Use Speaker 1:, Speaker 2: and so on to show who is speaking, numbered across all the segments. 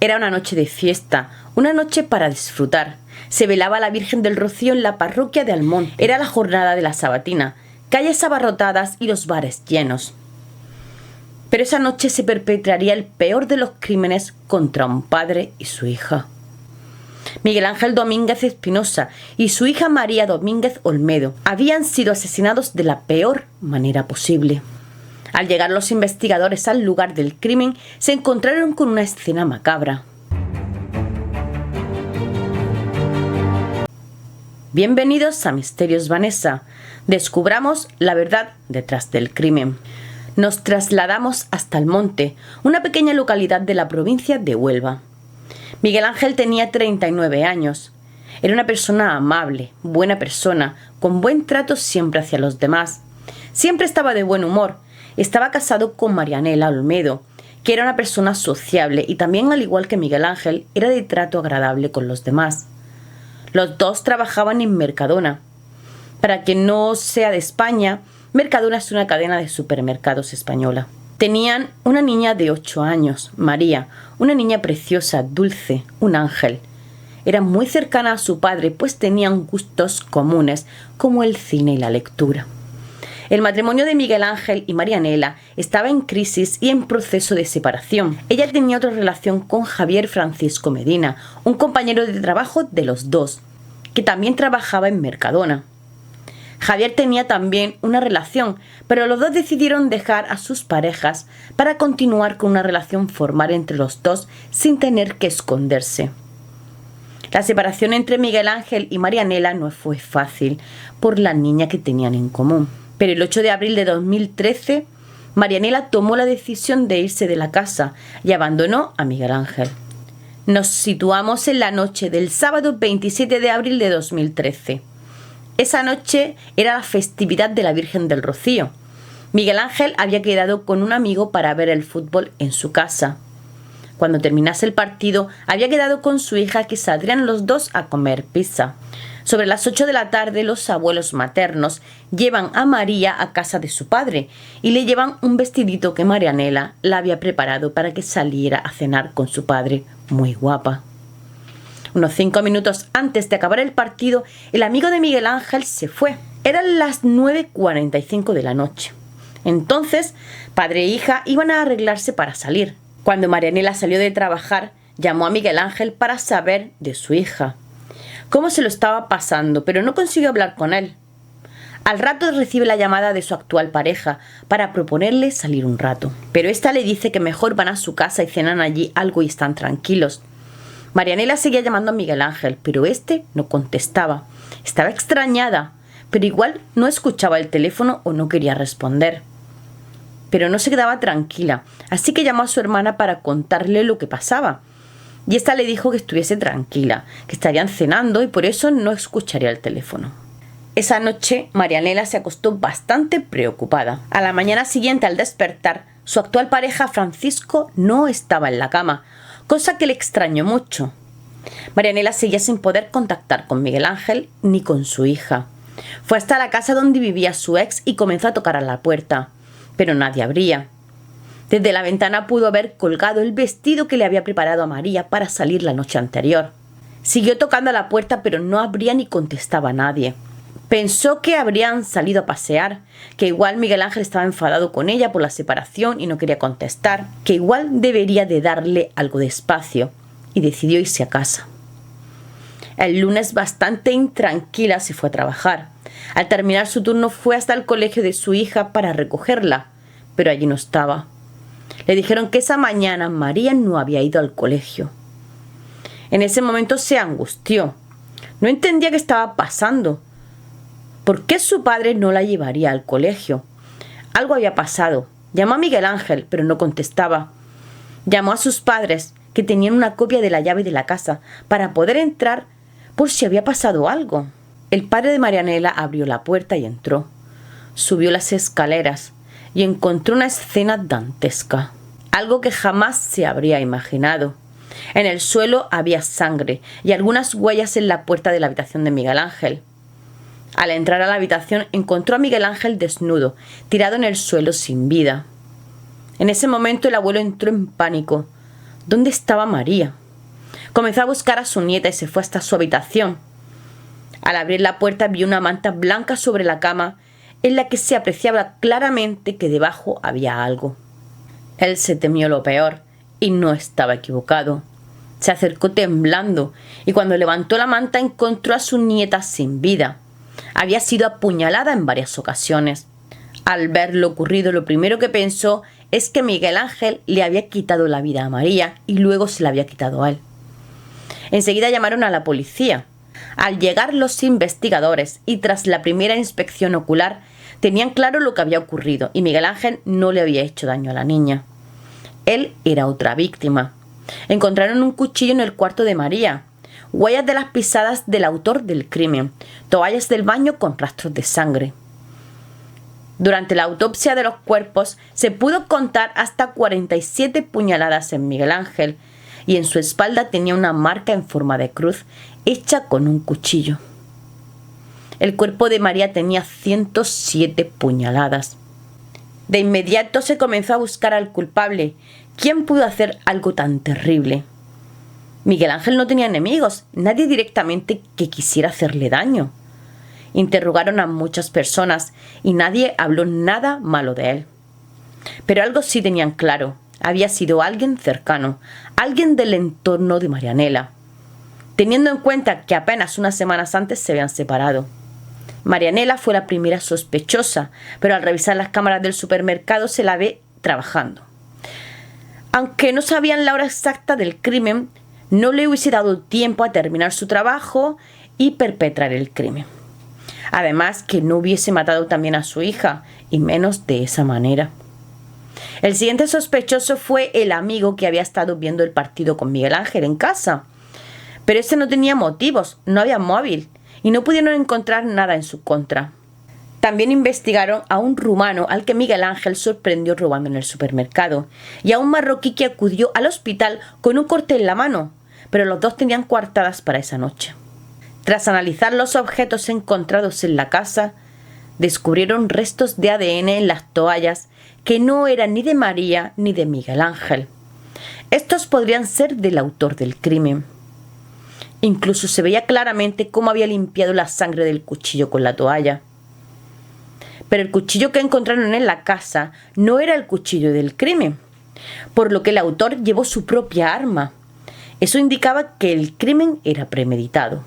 Speaker 1: Era una noche de fiesta, una noche para disfrutar. Se velaba a la Virgen del Rocío en la parroquia de Almonte. Era la jornada de la Sabatina, calles abarrotadas y los bares llenos. Pero esa noche se perpetraría el peor de los crímenes contra un padre y su hija. Miguel Ángel Domínguez Espinosa y su hija María Domínguez Olmedo habían sido asesinados de la peor manera posible. Al llegar los investigadores al lugar del crimen, se encontraron con una escena macabra. Bienvenidos a Misterios Vanessa. Descubramos la verdad detrás del crimen. Nos trasladamos hasta Almonte, una pequeña localidad de la provincia de Huelva. Miguel Ángel tenía 39 años. Era una persona amable, buena persona, con buen trato siempre hacia los demás. Siempre estaba de buen humor. Estaba casado con Marianela Olmedo, que era una persona sociable y también, al igual que Miguel Ángel, era de trato agradable con los demás. Los dos trabajaban en Mercadona. Para quien no sea de España, Mercadona es una cadena de supermercados española. Tenían una niña de 8 años, María, una niña preciosa, dulce, un ángel. Era muy cercana a su padre, pues tenían gustos comunes, como el cine y la lectura. El matrimonio de Miguel Ángel y Marianela estaba en crisis y en proceso de separación. Ella tenía otra relación con Javier Francisco Medina, un compañero de trabajo de los dos, que también trabajaba en Mercadona. Javier tenía también una relación, pero los dos decidieron dejar a sus parejas para continuar con una relación formal entre los dos sin tener que esconderse. La separación entre Miguel Ángel y Marianela no fue fácil por la niña que tenían en común. Pero el 8 de abril de 2013, Marianela tomó la decisión de irse de la casa y abandonó a Miguel Ángel. Nos situamos en la noche del sábado 27 de abril de 2013. Esa noche era la festividad de la Virgen del Rocío. Miguel Ángel había quedado con un amigo para ver el fútbol en su casa. Cuando terminase el partido, había quedado con su hija que saldrían los dos a comer pizza. Sobre las 8 de la tarde, los abuelos maternos llevan a María a casa de su padre y le llevan un vestidito que Marianela la había preparado para que saliera a cenar con su padre, muy guapa. Unos 5 minutos antes de acabar el partido, el amigo de Miguel Ángel se fue. Eran las 9:45 de la noche. Entonces, padre e hija iban a arreglarse para salir. Cuando Marianela salió de trabajar, llamó a Miguel Ángel para saber de su hija, cómo se lo estaba pasando, pero no consiguió hablar con él. Al rato recibe la llamada de su actual pareja para proponerle salir un rato. Pero esta le dice que mejor van a su casa y cenan allí algo y están tranquilos. Marianela seguía llamando a Miguel Ángel, pero este no contestaba. Estaba extrañada, pero igual no escuchaba el teléfono o no quería responder. Pero no se quedaba tranquila, así que llamó a su hermana para contarle lo que pasaba. Y esta le dijo que estuviese tranquila, que estarían cenando y por eso no escucharía el teléfono. Esa noche, Marianela se acostó bastante preocupada. A la mañana siguiente, al despertar, su actual pareja, Francisco, no estaba en la cama, cosa que le extrañó mucho. Marianela seguía sin poder contactar con Miguel Ángel ni con su hija. Fue hasta la casa donde vivía su ex y comenzó a tocar a la puerta, pero nadie abría. Desde la ventana pudo haber colgado el vestido que le había preparado a María para salir la noche anterior. Siguió tocando a la puerta, pero no abría ni contestaba a nadie. Pensó que habrían salido a pasear, que igual Miguel Ángel estaba enfadado con ella por la separación y no quería contestar, que igual debería de darle algo de espacio, y decidió irse a casa. El lunes, bastante intranquila, se fue a trabajar. Al terminar su turno fue hasta el colegio de su hija para recogerla, pero allí no estaba. Le dijeron que esa mañana María no había ido al colegio. En ese momento se angustió. No entendía qué estaba pasando. ¿Por qué su padre no la llevaría al colegio? Algo había pasado. Llamó a Miguel Ángel, pero no contestaba. Llamó a sus padres, que tenían una copia de la llave de la casa, para poder entrar por si había pasado algo. El padre de Marianela abrió la puerta y entró. Subió las escaleras y encontró una escena dantesca. Algo que jamás se habría imaginado. En el suelo había sangre y algunas huellas en la puerta de la habitación de Miguel Ángel. Al entrar a la habitación encontró a Miguel Ángel desnudo, tirado en el suelo sin vida. En ese momento el abuelo entró en pánico. ¿Dónde estaba María? Comenzó a buscar a su nieta y se fue hasta su habitación. Al abrir la puerta vio una manta blanca sobre la cama en la que se apreciaba claramente que debajo había algo. Él se temió lo peor y no estaba equivocado. Se acercó temblando y cuando levantó la manta encontró a su nieta sin vida. Había sido apuñalada en varias ocasiones. Al ver lo ocurrido, lo primero que pensó es que Miguel Ángel le había quitado la vida a María y luego se la había quitado a él. Enseguida llamaron a la policía. Al llegar los investigadores y tras la primera inspección ocular, tenían claro lo que había ocurrido y Miguel Ángel no le había hecho daño a la niña. Él era otra víctima. Encontraron un cuchillo en el cuarto de María, huellas de las pisadas del autor del crimen, toallas del baño con rastros de sangre. Durante la autopsia de los cuerpos se pudo contar hasta 47 puñaladas en Miguel Ángel y en su espalda tenía una marca en forma de cruz hecha con un cuchillo. El cuerpo de María tenía 107 puñaladas. De inmediato se comenzó a buscar al culpable. ¿Quién pudo hacer algo tan terrible? Miguel Ángel no tenía enemigos, nadie directamente que quisiera hacerle daño. Interrogaron a muchas personas y nadie habló nada malo de él. Pero algo sí tenían claro, había sido alguien cercano, alguien del entorno de Marianela, teniendo en cuenta que apenas unas semanas antes se habían separado. Marianela fue la primera sospechosa, pero al revisar las cámaras del supermercado se la ve trabajando. Aunque no sabían la hora exacta del crimen, no le hubiese dado tiempo a terminar su trabajo y perpetrar el crimen. Además, que no hubiese matado también a su hija, y menos de esa manera. El siguiente sospechoso fue el amigo que había estado viendo el partido con Miguel Ángel en casa. Pero ese no tenía motivos, no había móvil, y no pudieron encontrar nada en su contra. También investigaron a un rumano al que Miguel Ángel sorprendió robando en el supermercado, y a un marroquí que acudió al hospital con un corte en la mano, pero los dos tenían coartadas para esa noche. Tras analizar los objetos encontrados en la casa, descubrieron restos de ADN en las toallas que no eran ni de María ni de Miguel Ángel. Estos podrían ser del autor del crimen. Incluso se veía claramente cómo había limpiado la sangre del cuchillo con la toalla. Pero el cuchillo que encontraron en la casa no era el cuchillo del crimen, por lo que el autor llevó su propia arma. Eso indicaba que el crimen era premeditado.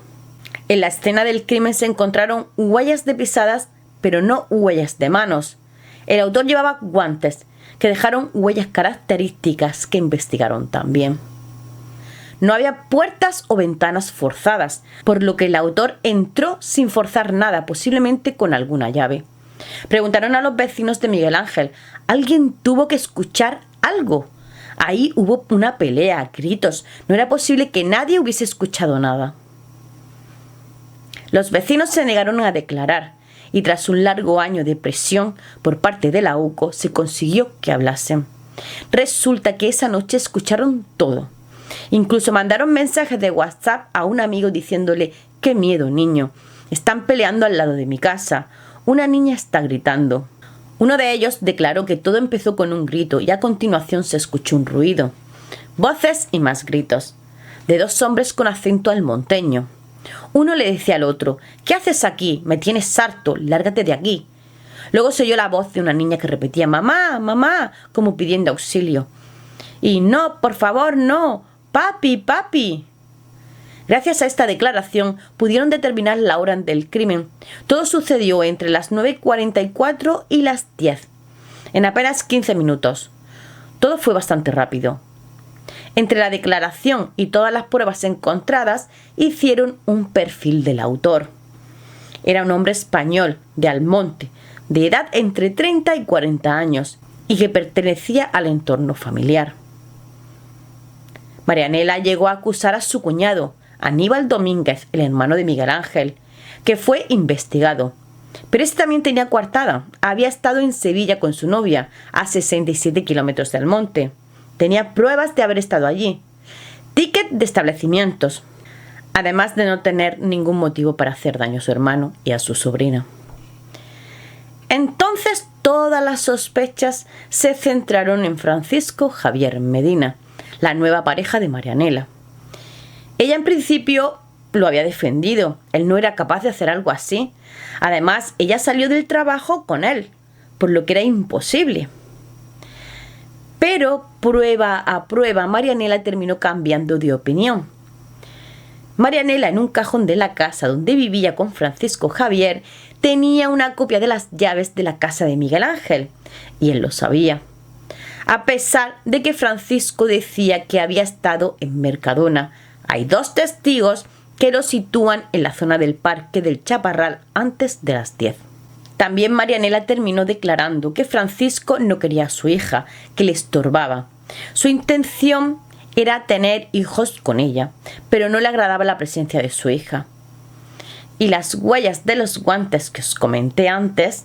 Speaker 1: En la escena del crimen se encontraron huellas de pisadas, pero no huellas de manos. El autor llevaba guantes, que dejaron huellas características que investigaron también. No había puertas o ventanas forzadas, por lo que el autor entró sin forzar nada, posiblemente con alguna llave. Preguntaron a los vecinos de Miguel Ángel. Alguien tuvo que escuchar algo. Ahí hubo una pelea, gritos. No era posible que nadie hubiese escuchado nada. Los vecinos se negaron a declarar y tras un largo año de presión por parte de la UCO se consiguió que hablasen. Resulta que esa noche escucharon todo. Incluso mandaron mensajes de WhatsApp a un amigo diciéndole: «¡Qué miedo, niño! Están peleando al lado de mi casa. Una niña está gritando». Uno de ellos declaró que todo empezó con un grito y a continuación se escuchó un ruido. Voces y más gritos, de dos hombres con acento almonteño. Uno le decía al otro: «¿Qué haces aquí? Me tienes harto, lárgate de aquí». Luego se oyó la voz de una niña que repetía: «¡Mamá, mamá!», como pidiendo auxilio. Y «¡No, por favor, no! ¡Papi, papi!». Gracias a esta declaración pudieron determinar la hora del crimen. Todo sucedió entre las 9:44 y las 10, en apenas 15 minutos. Todo fue bastante rápido. Entre la declaración y todas las pruebas encontradas, hicieron un perfil del autor. Era un hombre español, de Almonte, de edad entre 30 y 40 años, y que pertenecía al entorno familiar. Marianela llegó a acusar a su cuñado, Aníbal Domínguez, el hermano de Miguel Ángel, que fue investigado. Pero este también tenía coartada. Había estado en Sevilla con su novia, a 67 kilómetros del monte. Tenía pruebas de haber estado allí. Ticket de establecimientos. Además de no tener ningún motivo para hacer daño a su hermano y a su sobrina. Entonces todas las sospechas se centraron en Francisco Javier Medina, la nueva pareja de Marianela. Ella en principio lo había defendido, él no era capaz de hacer algo así. Además, ella salió del trabajo con él, por lo que era imposible. Pero prueba a prueba, Marianela terminó cambiando de opinión. Marianela, en un cajón de la casa donde vivía con Francisco Javier, tenía una copia de las llaves de la casa de Miguel Ángel, y él lo sabía. A pesar de que Francisco decía que había estado en Mercadona, hay 2 testigos que lo sitúan en la zona del Parque del Chaparral antes de las 10. También Marianela terminó declarando que Francisco no quería a su hija, que le estorbaba. Su intención era tener hijos con ella, pero no le agradaba la presencia de su hija. Y las huellas de los guantes que os comenté antes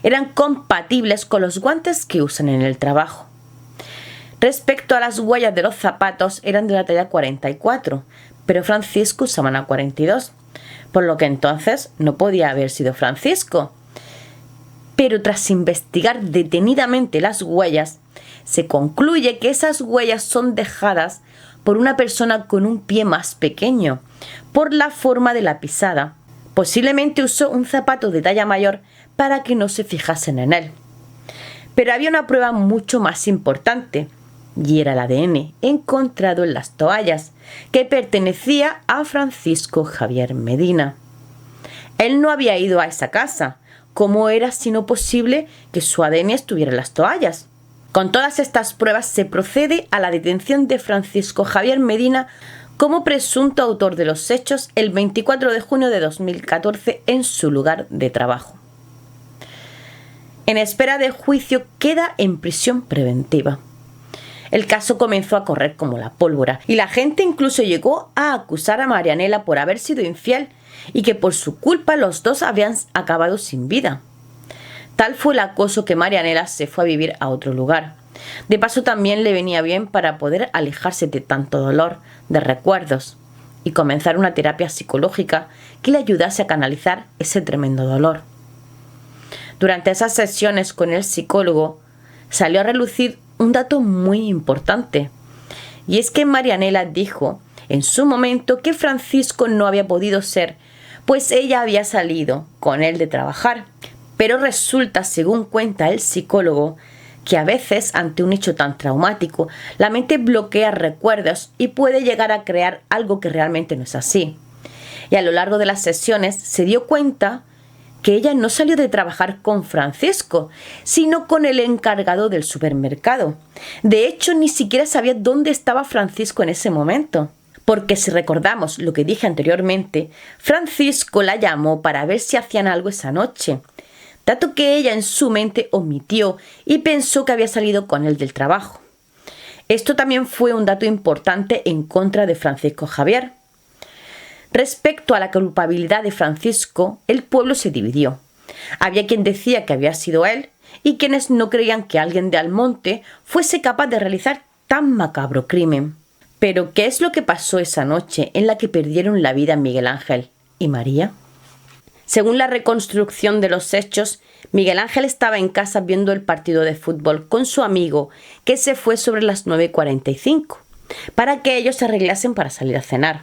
Speaker 1: eran compatibles con los guantes que usan en el trabajo. Respecto a las huellas de los zapatos, eran de la talla 44, pero Francisco usaba una 42, por lo que entonces no podía haber sido Francisco. Pero tras investigar detenidamente las huellas, se concluye que esas huellas son dejadas por una persona con un pie más pequeño, por la forma de la pisada. Posiblemente usó un zapato de talla mayor para que no se fijasen en él. Pero había una prueba mucho más importante, y era el ADN encontrado en las toallas, que pertenecía a Francisco Javier Medina. Él no había ido a esa casa. ¿Cómo era sino posible que su ADN estuviera en las toallas? Con todas estas pruebas se procede a la detención de Francisco Javier Medina como presunto autor de los hechos el 24 de junio de 2014 en su lugar de trabajo. En espera de juicio, queda en prisión preventiva. El caso comenzó a correr como la pólvora y la gente incluso llegó a acusar a Marianela por haber sido infiel y que por su culpa los 2 habían acabado sin vida. Tal fue el acoso que Marianela se fue a vivir a otro lugar. De paso también le venía bien para poder alejarse de tanto dolor, de recuerdos, y comenzar una terapia psicológica que le ayudase a canalizar ese tremendo dolor. Durante esas sesiones con el psicólogo salió a relucir un dato muy importante, y es que Marianela dijo en su momento que Francisco no había podido ser, pues ella había salido con él de trabajar. Pero resulta, según cuenta el psicólogo, que a veces ante un hecho tan traumático, la mente bloquea recuerdos y puede llegar a crear algo que realmente no es así. Y a lo largo de las sesiones se dio cuenta que ella no salió de trabajar con Francisco, sino con el encargado del supermercado. De hecho, ni siquiera sabía dónde estaba Francisco en ese momento. Porque si recordamos lo que dije anteriormente, Francisco la llamó para ver si hacían algo esa noche, dato que ella en su mente omitió y pensó que había salido con él del trabajo. Esto también fue un dato importante en contra de Francisco Javier. Respecto a la culpabilidad de Francisco, el pueblo se dividió. Había quien decía que había sido él y quienes no creían que alguien de Almonte fuese capaz de realizar tan macabro crimen. Pero, ¿qué es lo que pasó esa noche en la que perdieron la vida Miguel Ángel y María? Según la reconstrucción de los hechos, Miguel Ángel estaba en casa viendo el partido de fútbol con su amigo, que se fue sobre las 9:45, para que ellos se arreglasen para salir a cenar.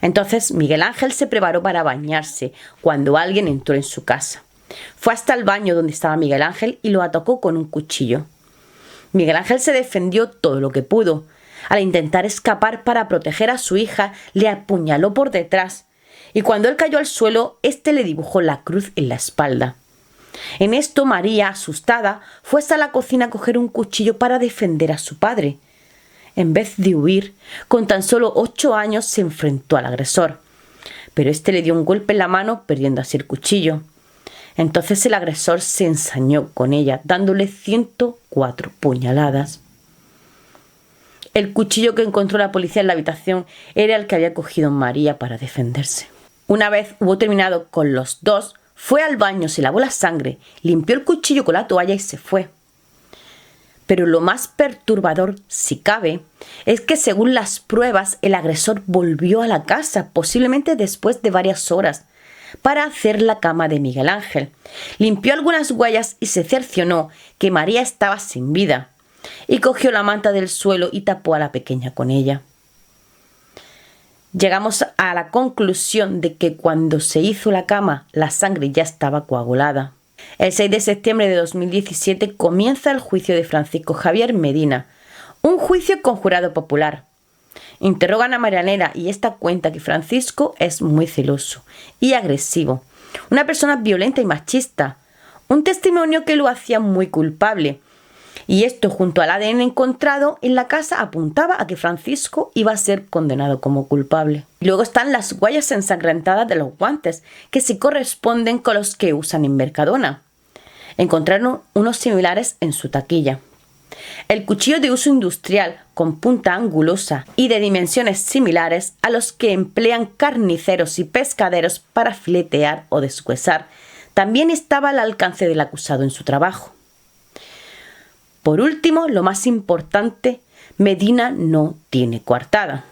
Speaker 1: Entonces Miguel Ángel se preparó para bañarse cuando alguien entró en su casa. Fue hasta el baño donde estaba Miguel Ángel y lo atacó con un cuchillo. Miguel Ángel se defendió todo lo que pudo. Al intentar escapar para proteger a su hija, le apuñaló por detrás y cuando él cayó al suelo, éste le dibujó la cruz en la espalda. En esto, María, asustada, fue hasta la cocina a coger un cuchillo para defender a su padre. En vez de huir, con tan solo 8 años se enfrentó al agresor, pero éste le dio un golpe en la mano, perdiendo así el cuchillo. Entonces el agresor se ensañó con ella, dándole 104 puñaladas. El cuchillo que encontró la policía en la habitación era el que había cogido María para defenderse. Una vez hubo terminado con los dos, fue al baño, se lavó la sangre, limpió el cuchillo con la toalla y se fue. Pero lo más perturbador, si cabe, es que según las pruebas, el agresor volvió a la casa, posiblemente después de varias horas, para hacer la cama de Miguel Ángel. Limpió algunas huellas y se cercioró que María estaba sin vida. y cogió la manta del suelo y tapó a la pequeña con ella. Llegamos a la conclusión de que cuando se hizo la cama, la sangre ya estaba coagulada. El 6 de septiembre de 2017 comienza el juicio de Francisco Javier Medina, un juicio con jurado popular. Interrogan a Marianela y esta cuenta que Francisco es muy celoso y agresivo, una persona violenta y machista, un testimonio que lo hacía muy culpable. Y esto, junto al ADN encontrado en la casa, apuntaba a que Francisco iba a ser condenado como culpable. Luego están las huellas ensangrentadas de los guantes, que se corresponden con los que usan en Mercadona. Encontraron unos similares en su taquilla. El cuchillo de uso industrial, con punta angulosa y de dimensiones similares a los que emplean carniceros y pescaderos para filetear o deshuesar, también estaba al alcance del acusado en su trabajo. Por último, lo más importante, Medina no tiene coartada.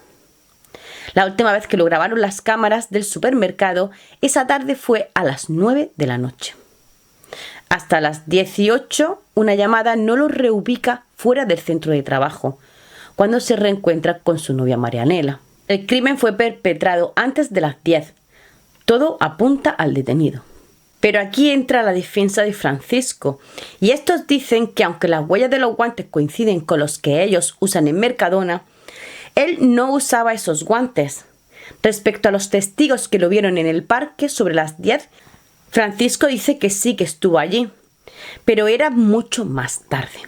Speaker 1: La última vez que lo grabaron las cámaras del supermercado, esa tarde fue a las 9 de la noche. Hasta las 18, una llamada no lo reubica fuera del centro de trabajo, cuando se reencuentra con su novia Marianela. El crimen fue perpetrado antes de las 10. Todo apunta al detenido. Pero aquí entra la defensa de Francisco, y estos dicen que aunque las huellas de los guantes coinciden con los que ellos usan en Mercadona, él no usaba esos guantes. Respecto a los testigos que lo vieron en el parque sobre las 10, Francisco dice que sí que estuvo allí, pero era mucho más tarde.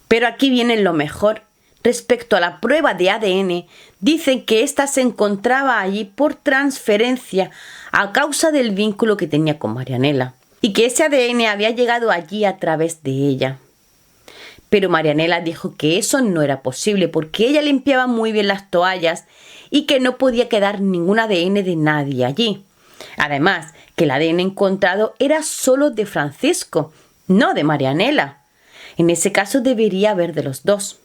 Speaker 1: Pero aquí viene lo mejor. Respecto a la prueba de ADN, dicen que ésta se encontraba allí por transferencia a causa del vínculo que tenía con Marianela, y que ese ADN había llegado allí a través de ella. Pero Marianela dijo que eso no era posible porque ella limpiaba muy bien las toallas y que no podía quedar ningún ADN de nadie allí. Además, que el ADN encontrado era solo de Francisco, no de Marianela. En ese caso debería haber de los dos.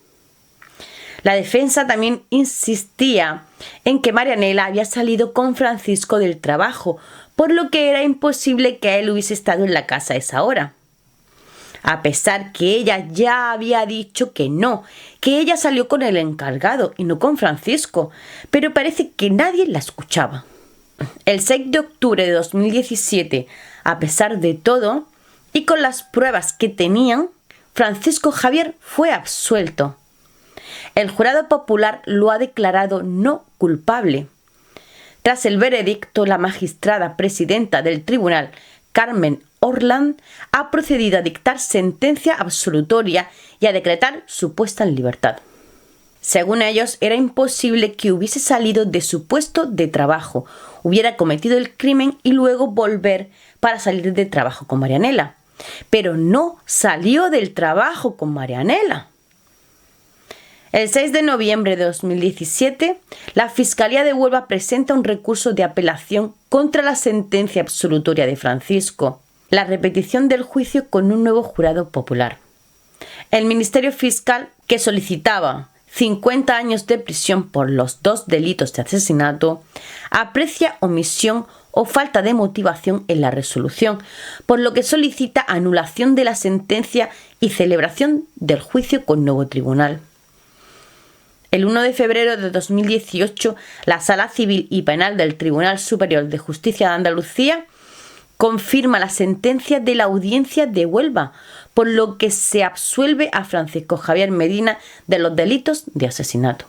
Speaker 1: La defensa también insistía en que Marianela había salido con Francisco del trabajo, por lo que era imposible que él hubiese estado en la casa a esa hora. A pesar que ella ya había dicho que no, que ella salió con el encargado y no con Francisco, pero parece que nadie la escuchaba. El 6 de octubre de 2017, a pesar de todo, y con las pruebas que tenían, Francisco Javier fue absuelto. El jurado popular lo ha declarado no culpable. Tras el veredicto, la magistrada presidenta del tribunal, Carmen Orland, ha procedido a dictar sentencia absolutoria y a decretar su puesta en libertad. Según ellos, era imposible que hubiese salido de su puesto de trabajo, hubiera cometido el crimen y luego volver para salir de trabajo con Marianela. Pero no salió del trabajo con Marianela. El 6 de noviembre de 2017, la Fiscalía de Huelva presenta un recurso de apelación contra la sentencia absolutoria de Francisco, la repetición del juicio con un nuevo jurado popular. El Ministerio Fiscal, que solicitaba 50 años de prisión por los 2 delitos de asesinato, aprecia omisión o falta de motivación en la resolución, por lo que solicita anulación de la sentencia y celebración del juicio con nuevo tribunal. El 1 de febrero de 2018, la Sala Civil y Penal del Tribunal Superior de Justicia de Andalucía confirma la sentencia de la Audiencia de Huelva, por lo que se absuelve a Francisco Javier Medina de los delitos de asesinato.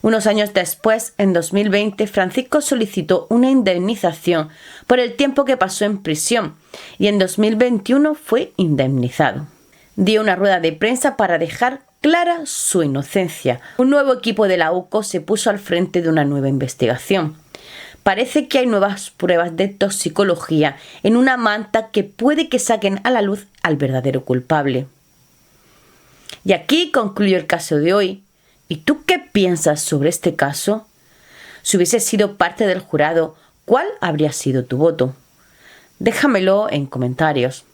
Speaker 1: Unos años después, en 2020, Francisco solicitó una indemnización por el tiempo que pasó en prisión y en 2021 fue indemnizado. Dio una rueda de prensa para dejar clara su inocencia. Un nuevo equipo de la UCO se puso al frente de una nueva investigación. Parece que hay nuevas pruebas de toxicología en una manta que puede que saquen a la luz al verdadero culpable. Y aquí concluyo el caso de hoy. ¿Y tú qué piensas sobre este caso? Si hubieses sido parte del jurado, ¿cuál habría sido tu voto? Déjamelo en comentarios.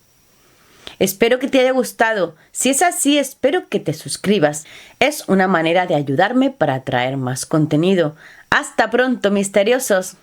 Speaker 1: Espero que te haya gustado. Si es así, espero que te suscribas. Es una manera de ayudarme para traer más contenido. ¡Hasta pronto, misteriosos!